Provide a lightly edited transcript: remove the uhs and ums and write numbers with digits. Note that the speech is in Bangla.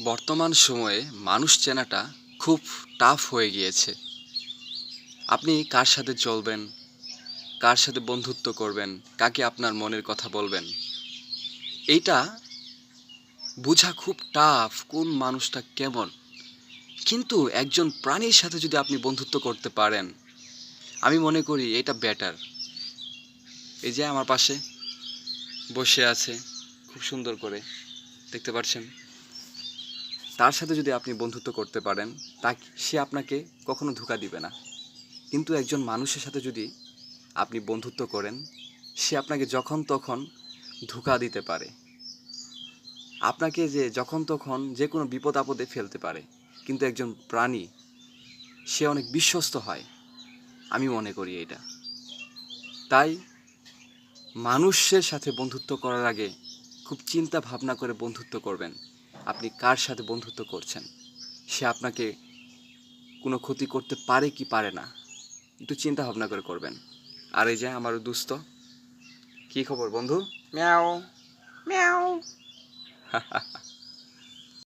বর্তমান সময়ে মানুষ চেনাটা খুব টাফ হয়ে গিয়েছে। আপনি কার সাথে চলবেন, কার সাথে বন্ধুত্ব করবেন, কাকে আপনার মনের কথা বলবেন, এইটা বোঝা খুব টাফ কোন মানুষটা কেমন। কিন্তু একজন প্রাণীর সাথে যদি আপনি বন্ধুত্ব করতে পারেন, আমি মনে করি এটা বেটার। এই যে আমার পাশে বসে আছে খুব সুন্দর করে, দেখতে পাচ্ছেন? তার সাথে যদি আপনি বন্ধুত্ব করতে পারেন, সে আপনাকে কখনো ধোঁকা দিবে না। কিন্তু একজন মানুষের সাথে যদি আপনি বন্ধুত্ব করেন, সে আপনাকে যখন তখন ধোঁকা দিতে পারে, আপনাকে যে যখন তখন যে কোনো বিপদ আপদে ফেলতে পারে। কিন্তু একজন প্রাণী, সে অনেক বিশ্বস্ত হয়, আমি মনে করি এটা। তাই মানুষের সাথে বন্ধুত্ব করার আগে খুব চিন্তা ভাবনা করে বন্ধুত্ব করবেন। আপনি কার সাথে বন্ধুত্ব করছেন, সে আপনাকে কোনো ক্ষতি করতে পারে কি পারে না, একটু চিন্তা ভাবনা করে করবেন। আর এই যে আমার দুস্থ, কি খবর বন্ধু? Meow. Meow.